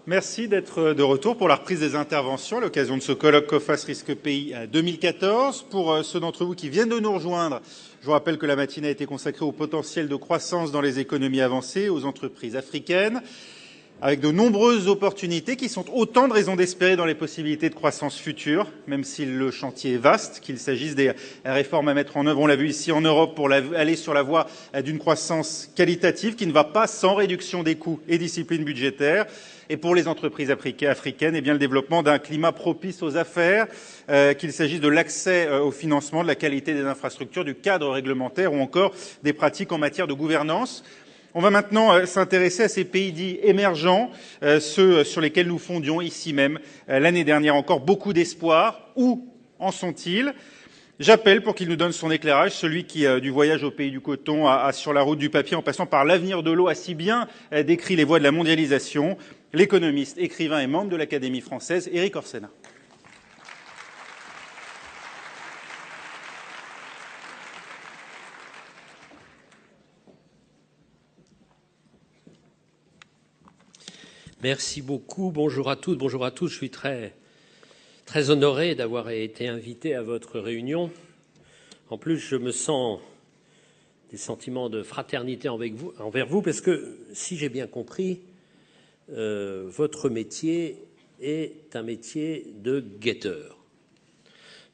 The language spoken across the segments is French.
Merci d'être de retour pour la reprise des interventions à l'occasion de ce colloque COFAS Risque Pays 2014. Pour ceux d'entre vous qui viennent de nous rejoindre, je vous rappelle que la matinée a été consacrée au potentiel de croissance dans les économies avancées, aux entreprises africaines, avec de nombreuses opportunités qui sont autant de raisons d'espérer dans les possibilités de croissance future, même si le chantier est vaste, qu'il s'agisse des réformes à mettre en œuvre, on l'a vu ici en Europe, pour aller sur la voie d'une croissance qualitative qui ne va pas sans réduction des coûts et discipline budgétaire. Et pour les entreprises africaines, eh bien, le développement d'un climat propice aux affaires, qu'il s'agisse de l'accès au financement, de la qualité des infrastructures, du cadre réglementaire ou encore des pratiques en matière de gouvernance. On va maintenant s'intéresser à ces pays dits émergents, ceux sur lesquels nous fondions ici même l'année dernière encore beaucoup d'espoir. Où en sont-ils ? J'appelle pour qu'il nous donne son éclairage, celui qui, du voyage au pays du coton à sur la route du papier en passant par l'avenir de l'eau, a si bien décrit les voies de la mondialisation, l'économiste, écrivain et membre de l'Académie française, Éric Orsena. Merci beaucoup. Bonjour à toutes, bonjour à tous. Je suis très honoré d'avoir été invité à votre réunion. En plus, je me sens des sentiments de fraternité envers vous, parce que, si j'ai bien compris, votre métier est un métier de guetteur.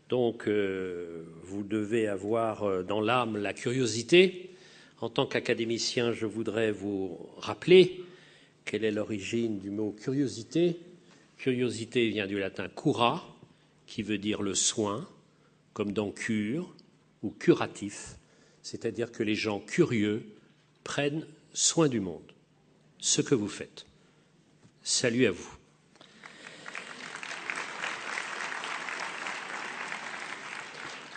Donc, vous devez avoir dans l'âme la curiosité. En tant qu'académicien, je voudrais vous rappeler quelle est l'origine du mot curiosité. Curiosité vient du latin cura, qui veut dire le soin, comme dans cure ou curatif, c'est-à-dire que les gens curieux prennent soin du monde, ce que vous faites. Salut à vous.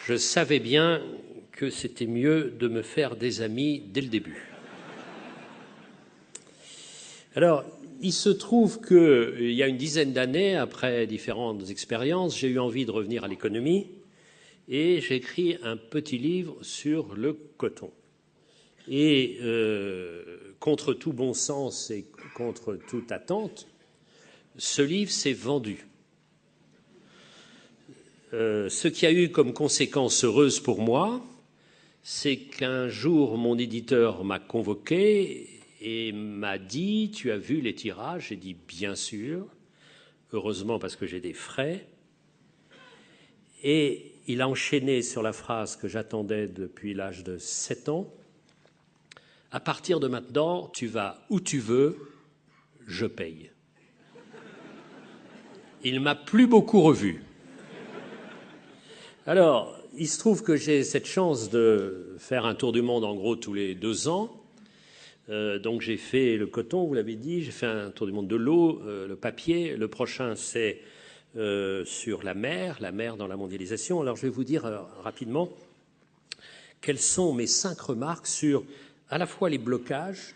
Je savais bien que c'était mieux de me faire des amis dès le début. Alors, il se trouve qu'il y a une dizaine d'années, après différentes expériences, j'ai eu envie de revenir à l'économie et j'ai écrit un petit livre sur le coton. Et contre tout bon sens et contre toute attente, ce livre s'est vendu. Ce qui a eu comme conséquence heureuse pour moi, c'est qu'un jour, mon éditeur m'a convoqué et m'a dit « Tu as vu les tirages ?» J'ai dit « Bien sûr, heureusement parce que j'ai des frais. » Et il a enchaîné sur la phrase que j'attendais depuis l'âge de 7 ans. « À partir de maintenant, tu vas où tu veux, je paye. » Il ne m'a plus beaucoup revu. Alors, il se trouve que j'ai cette chance de faire un tour du monde en gros tous les 2 ans. Donc j'ai fait le coton, vous l'avez dit, j'ai fait un tour du monde de l'eau, le papier. Le prochain, c'est sur la mer dans la mondialisation. Alors je vais vous dire rapidement quelles sont mes 5 remarques sur à la fois les blocages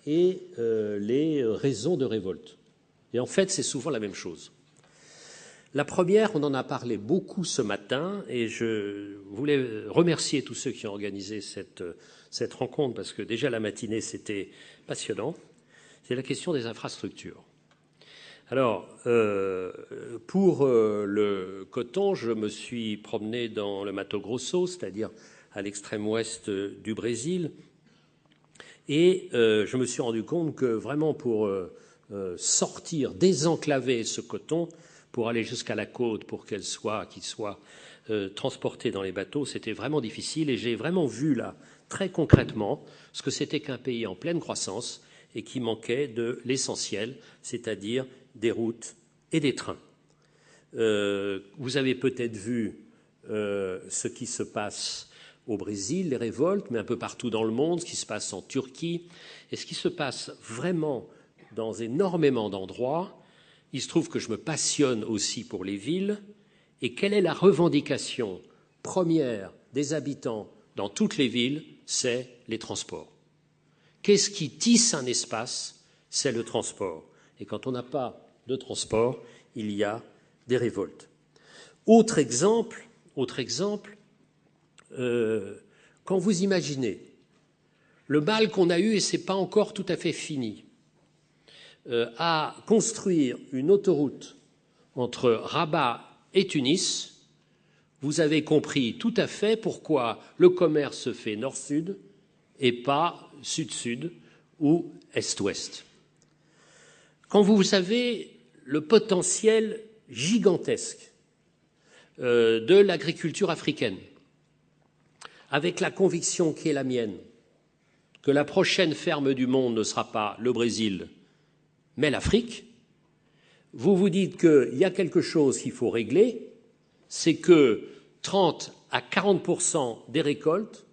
et les raisons de révolte. Et en fait, c'est souvent la même chose. La première, on en a parlé beaucoup ce matin, et je voulais remercier tous ceux qui ont organisé cette rencontre, parce que déjà la matinée, c'était passionnant. C'est la question des infrastructures. Alors, pour le coton, je me suis promené dans le Mato Grosso, c'est-à-dire à l'extrême ouest du Brésil, et je me suis rendu compte que vraiment pour sortir, désenclaver ce coton, pour aller jusqu'à la côte, pour qu'il soit transporté dans les bateaux, c'était vraiment difficile. Et j'ai vraiment vu là, très concrètement, ce que c'était qu'un pays en pleine croissance et qui manquait de l'essentiel, c'est-à-dire des routes et des trains. Vous avez peut-être vu ce qui se passe au Brésil, les révoltes, mais un peu partout dans le monde, ce qui se passe en Turquie, et ce qui se passe vraiment dans énormément d'endroits. Il se trouve que je me passionne aussi pour les villes. Et quelle est la revendication première des habitants dans toutes les villes ? C'est les transports. Qu'est-ce qui tisse un espace ? C'est le transport. Et quand on n'a pas de transport, il y a des révoltes. Autre exemple, quand vous imaginez le mal qu'on a eu, et ce n'est pas encore tout à fait fini, à construire une autoroute entre Rabat et Tunis, vous avez compris tout à fait pourquoi le commerce se fait nord-sud et pas sud-sud ou est-ouest. Quand vous avez le potentiel gigantesque de l'agriculture africaine, avec la conviction qui est la mienne, que la prochaine ferme du monde ne sera pas le Brésil, mais l'Afrique, vous vous dites qu'il y a quelque chose qu'il faut régler, c'est que 30 à 40% des récoltes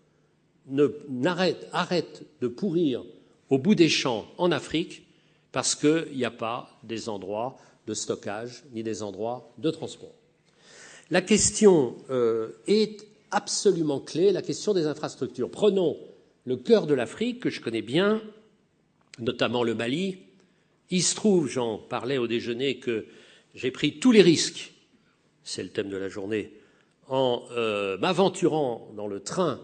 arrêtent de pourrir au bout des champs en Afrique parce qu'il n'y a pas des endroits de stockage ni des endroits de transport. La question est absolument clé, la question des infrastructures. Prenons le cœur de l'Afrique, que je connais bien, notamment le Mali. Il se trouve, j'en parlais au déjeuner, que j'ai pris tous les risques, c'est le thème de la journée, en m'aventurant dans le train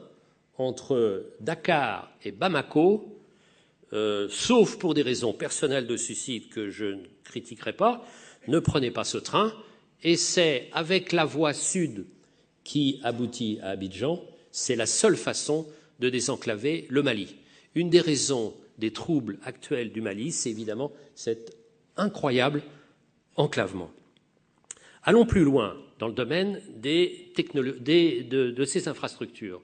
entre Dakar et Bamako, sauf pour des raisons personnelles de suicide que je ne critiquerai pas, ne prenez pas ce train, et c'est avec la voie sud qui aboutit à Abidjan, c'est la seule façon de désenclaver le Mali. Une des raisons des troubles actuels du Mali, c'est évidemment cet incroyable enclavement. Allons plus loin dans le domaine de ces infrastructures.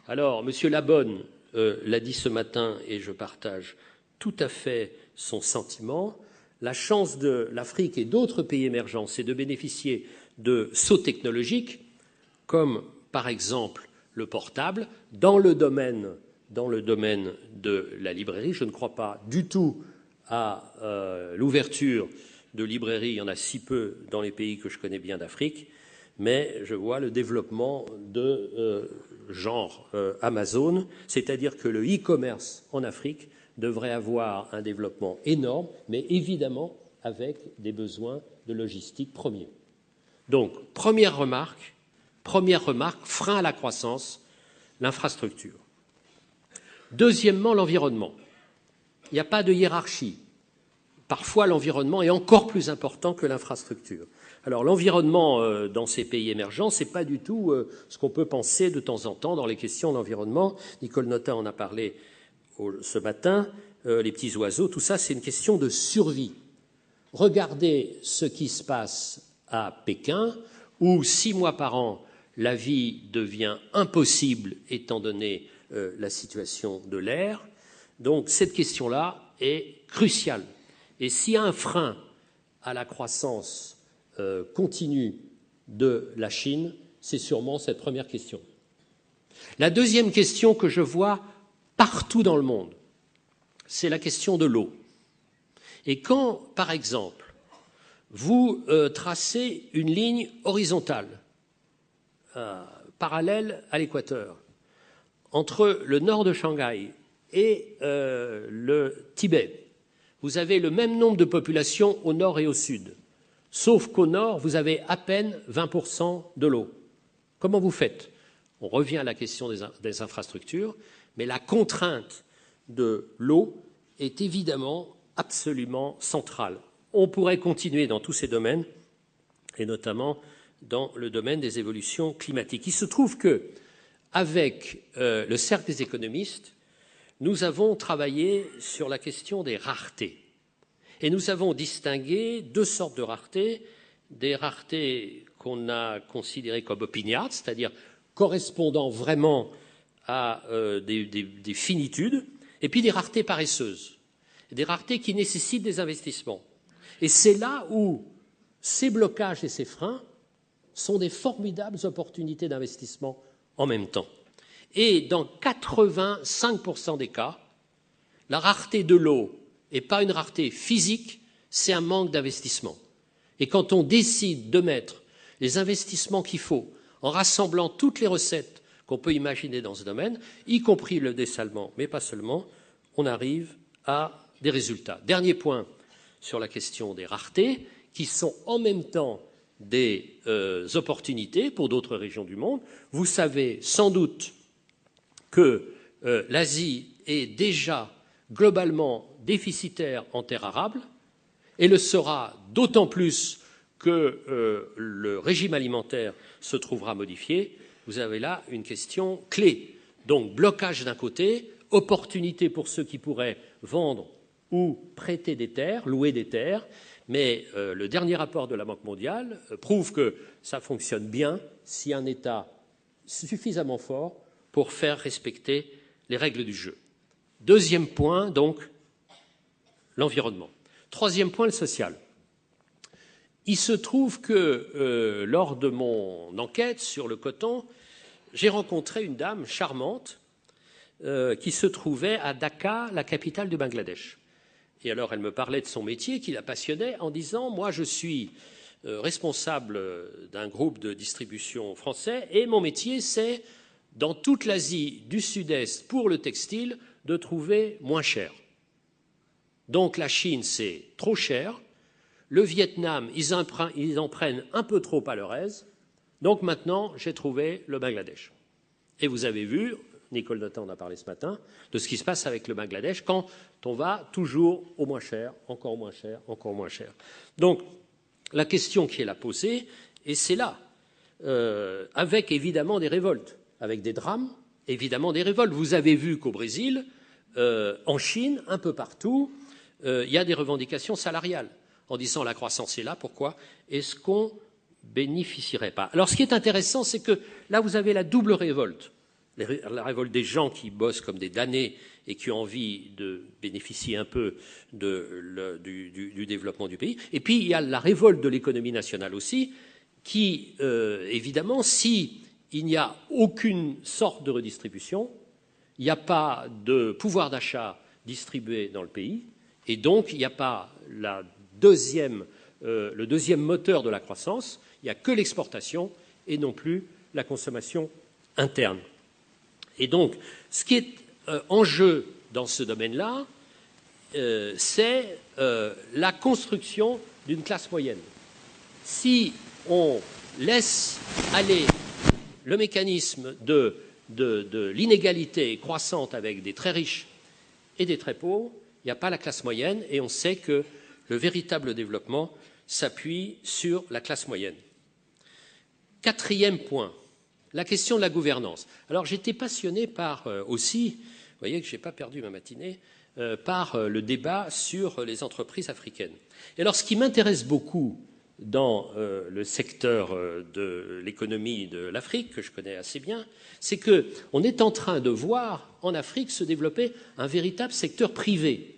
Alors, M. Labonne l'a dit ce matin, et je partage tout à fait son sentiment, la chance de l'Afrique et d'autres pays émergents, c'est de bénéficier de sauts technologiques, comme par exemple le portable, dans le domaine de la librairie. Je ne crois pas du tout à l'ouverture de librairies, il y en a si peu dans les pays que je connais bien d'Afrique, mais je vois le développement de genre Amazon, c'est-à-dire que le e-commerce en Afrique devrait avoir un développement énorme, mais évidemment avec des besoins de logistique premiers. Donc, première remarque, frein à la croissance, l'infrastructure. Deuxièmement, l'environnement. Il n'y a pas de hiérarchie. Parfois, l'environnement est encore plus important que l'infrastructure. Alors, l'environnement dans ces pays émergents, ce n'est pas du tout ce qu'on peut penser de temps en temps dans les questions d'environnement. Nicole Notin en a parlé ce matin, les petits oiseaux, tout ça, c'est une question de survie. Regardez ce qui se passe à Pékin, où 6 mois par an, la vie devient impossible étant donné la situation de l'air. Donc cette question-là est cruciale. Et s'il y a un frein à la croissance continue de la Chine, c'est sûrement cette première question. La deuxième question que je vois partout dans le monde, c'est la question de l'eau. Et quand, par exemple, vous tracez une ligne horizontale, parallèle à l'équateur, entre le nord de Shanghai et le Tibet, vous avez le même nombre de populations au nord et au sud, sauf qu'au nord, vous avez à peine 20% de l'eau. Comment vous faites? On revient à la question des infrastructures, mais la contrainte de l'eau est évidemment absolument centrale. On pourrait continuer dans tous ces domaines, et notamment dans le domaine des évolutions climatiques. Il se trouve que, avec le Cercle des économistes, nous avons travaillé sur la question des raretés. Et nous avons distingué 2 sortes de raretés, des raretés qu'on a considérées comme opiniâtres, c'est-à-dire correspondant vraiment à des finitudes, et puis des raretés paresseuses, des raretés qui nécessitent des investissements. Et c'est là où ces blocages et ces freins sont des formidables opportunités d'investissement en même temps. Et dans 85% des cas, la rareté de l'eau n'est pas une rareté physique, c'est un manque d'investissement. Et quand on décide de mettre les investissements qu'il faut, en rassemblant toutes les recettes qu'on peut imaginer dans ce domaine, y compris le dessalement, mais pas seulement, on arrive à des résultats. Dernier point sur la question des raretés, qui sont en même temps des opportunités pour d'autres régions du monde. Vous savez sans doute que l'Asie est déjà globalement déficitaire en terres arables, et le sera d'autant plus que le régime alimentaire se trouvera modifié. Vous avez là une question clé. Donc blocage d'un côté, opportunité pour ceux qui pourraient vendre ou prêter des terres, louer des terres, mais le dernier rapport de la Banque mondiale prouve que ça fonctionne bien si un État suffisamment fort pour faire respecter les règles du jeu. Deuxième point, donc, l'environnement. Troisième point, le social. Il se trouve que lors de mon enquête sur le coton, j'ai rencontré une dame charmante qui se trouvait à Dhaka, la capitale du Bangladesh. Et alors elle me parlait de son métier qui la passionnait en disant « Moi je suis responsable d'un groupe de distribution français et mon métier c'est, dans toute l'Asie du Sud-Est pour le textile, de trouver moins cher. Donc la Chine c'est trop cher. Le Vietnam, ils en prennent un peu trop à leur aise. Donc maintenant, j'ai trouvé le Bangladesh. Et vous avez vu, Nicole Notin en a parlé ce matin, de ce qui se passe avec le Bangladesh quand on va toujours au moins cher, encore moins cher, encore moins cher. Donc, la question qui est là posée, et c'est là, avec évidemment des révoltes, avec des drames, évidemment des révoltes. Vous avez vu qu'au Brésil, en Chine, un peu partout, il y a des revendications salariales. En disant la croissance est là, pourquoi est-ce qu'on bénéficierait pas? Alors ce qui est intéressant, c'est que là vous avez la double révolte. La révolte des gens qui bossent comme des damnés et qui ont envie de bénéficier un peu du développement du pays. Et puis il y a la révolte de l'économie nationale aussi, qui évidemment, si il n'y a aucune sorte de redistribution, il n'y a pas de pouvoir d'achat distribué dans le pays, et donc il n'y a pas le deuxième moteur de la croissance, il n'y a que l'exportation et non plus la consommation interne. Et donc, ce qui est en jeu dans ce domaine-là, c'est la construction d'une classe moyenne. Si on laisse aller le mécanisme de l'inégalité croissante avec des très riches et des très pauvres, il n'y a pas la classe moyenne, et on sait que le véritable développement s'appuie sur la classe moyenne. Quatrième point, la question de la gouvernance. Alors j'étais passionné par aussi, vous voyez que je n'ai pas perdu ma matinée, par le débat sur les entreprises africaines. Et alors ce qui m'intéresse beaucoup dans le secteur de l'économie de l'Afrique, que je connais assez bien, c'est qu'on est en train de voir en Afrique se développer un véritable secteur privé.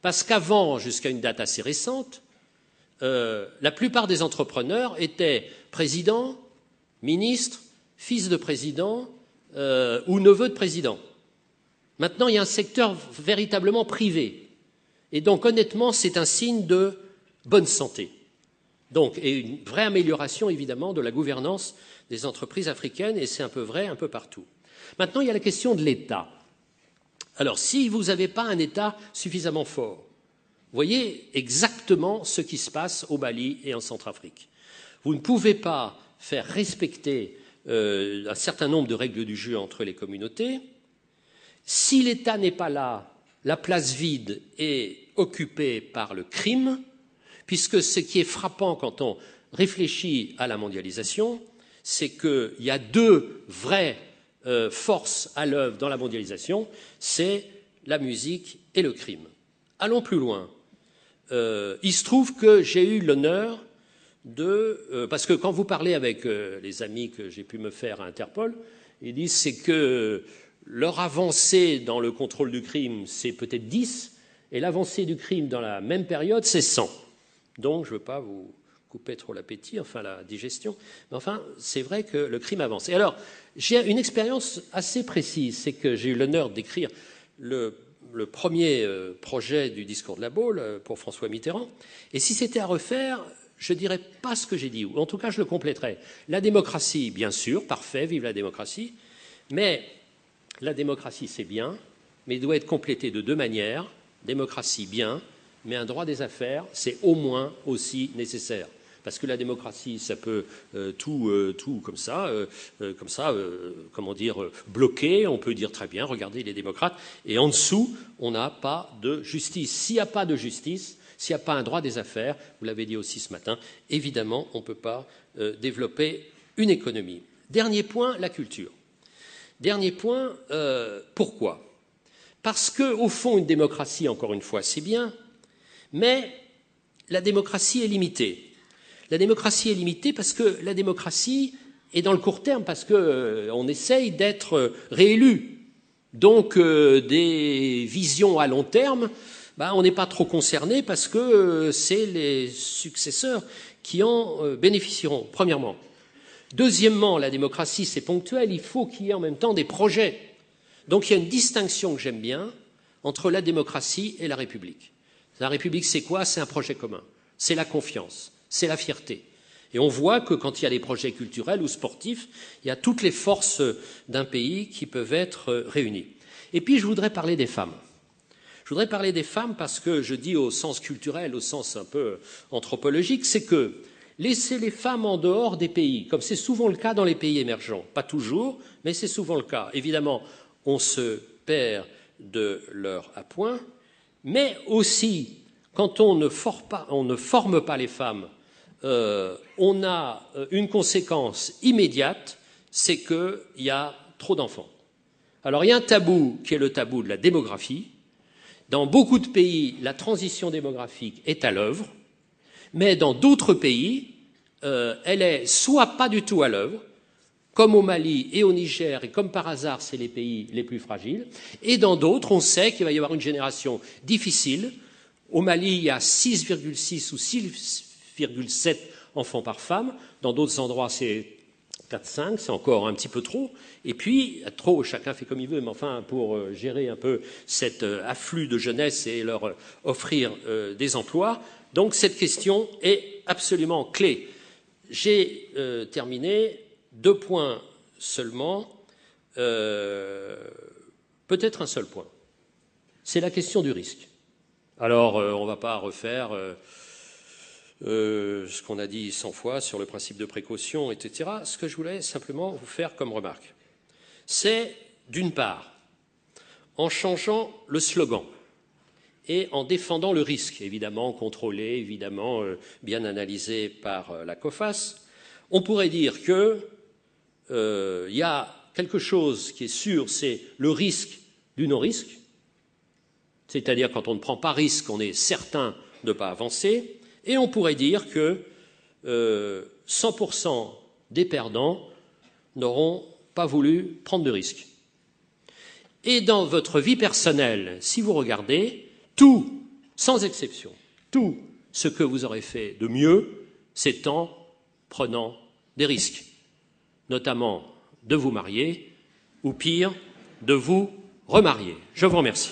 Parce qu'avant, jusqu'à une date assez récente, la plupart des entrepreneurs étaient présidents, ministres, fils de président ou neveux de président. Maintenant, il y a un secteur véritablement privé. Et donc, honnêtement, c'est un signe de bonne santé. Donc, et une vraie amélioration, évidemment, de la gouvernance des entreprises africaines, et c'est un peu vrai un peu partout. Maintenant, il y a la question de l'État. Alors, si vous n'avez pas un État suffisamment fort, voyez exactement ce qui se passe au Mali et en Centrafrique. Vous ne pouvez pas faire respecter un certain nombre de règles du jeu entre les communautés. Si l'État n'est pas là, la place vide est occupée par le crime, puisque ce qui est frappant quand on réfléchit à la mondialisation, c'est qu'il y a deux vraies forces à l'œuvre dans la mondialisation, c'est la musique et le crime. Allons plus loin. Il se trouve que j'ai eu l'honneur parce que quand vous parlez avec les amis que j'ai pu me faire à Interpol, ils disent c'est que leur avancée dans le contrôle du crime, c'est peut-être 10, et l'avancée du crime dans la même période, c'est 100. Donc, je ne veux pas vous couper trop l'appétit, enfin la digestion, mais enfin, c'est vrai que le crime avance. Et alors, j'ai une expérience assez précise, c'est que j'ai eu l'honneur d'écrire le premier projet du discours de la Baule pour François Mitterrand, et si c'était à refaire, je ne dirais pas ce que j'ai dit, ou en tout cas, je le compléterais. La démocratie, bien sûr, parfait, vive la démocratie, mais la démocratie, c'est bien, mais il doit être complété de deux manières. Démocratie, bien, mais un droit des affaires, c'est au moins aussi nécessaire. Parce que la démocratie, ça peut tout comme ça, comment dire, bloquer. On peut dire très bien, regardez les démocrates. Et en dessous, on n'a pas de justice. S'il n'y a pas de justice, S'il n'y a pas un droit des affaires, vous l'avez dit aussi ce matin, évidemment, on ne peut pas développer une économie. Dernier point, la culture. Dernier point, pourquoi ? Parce qu'au fond, une démocratie, encore une fois, c'est bien, mais la démocratie est limitée. La démocratie est limitée parce que la démocratie est dans le court terme, parce qu'on essaye d'être réélu. Donc, des visions à long terme, on n'est pas trop concerné parce que c'est les successeurs qui en bénéficieront, premièrement. Deuxièmement, la démocratie, c'est ponctuel, il faut qu'il y ait en même temps des projets. Donc il y a une distinction que j'aime bien entre la démocratie et la République. La République, c'est quoi? C'est un projet commun, c'est la confiance, c'est la fierté. Et on voit que quand il y a des projets culturels ou sportifs, il y a toutes les forces d'un pays qui peuvent être réunies. Et puis je voudrais parler des femmes. Je voudrais parler des femmes parce que je dis au sens culturel, au sens un peu anthropologique, c'est que laisser les femmes en dehors des pays, comme c'est souvent le cas dans les pays émergents, pas toujours, mais c'est souvent le cas. Évidemment, on se perd de leur appoint, mais aussi, quand on ne forme pas les femmes, on a une conséquence immédiate, c'est qu'il y a trop d'enfants. Alors, il y a un tabou qui est le tabou de la démographie. Dans beaucoup de pays, la transition démographique est à l'œuvre, mais dans d'autres pays, elle est soit pas du tout à l'œuvre, comme au Mali et au Niger, et comme par hasard, c'est les pays les plus fragiles. Et dans d'autres, on sait qu'il va y avoir une génération difficile. Au Mali, il y a 6,6 ou 6,7 enfants par femme. Dans d'autres endroits, c'est 4-5, c'est encore un petit peu trop. Et puis, trop, chacun fait comme il veut, mais enfin, pour gérer un peu cet afflux de jeunesse et leur offrir des emplois. Donc, cette question est absolument clé. J'ai terminé. 2 points seulement, peut-être un seul point. C'est la question du risque. Alors, on ne va pas refaire ce qu'on a dit 100 fois sur le principe de précaution, etc. Ce que je voulais simplement vous faire comme remarque, c'est, d'une part, en changeant le slogan et en défendant le risque, évidemment contrôlé, évidemment bien analysé par la COFAS, on pourrait dire que y a quelque chose qui est sûr, c'est le risque du non-risque, c'est-à-dire quand on ne prend pas risque, on est certain de ne pas avancer, et on pourrait dire que 100% des perdants n'auront pas voulu prendre de risque. Et dans votre vie personnelle, si vous regardez, tout, sans exception, tout ce que vous aurez fait de mieux, c'est en prenant des risques, notamment de vous marier, ou pire, de vous remarier. Je vous remercie.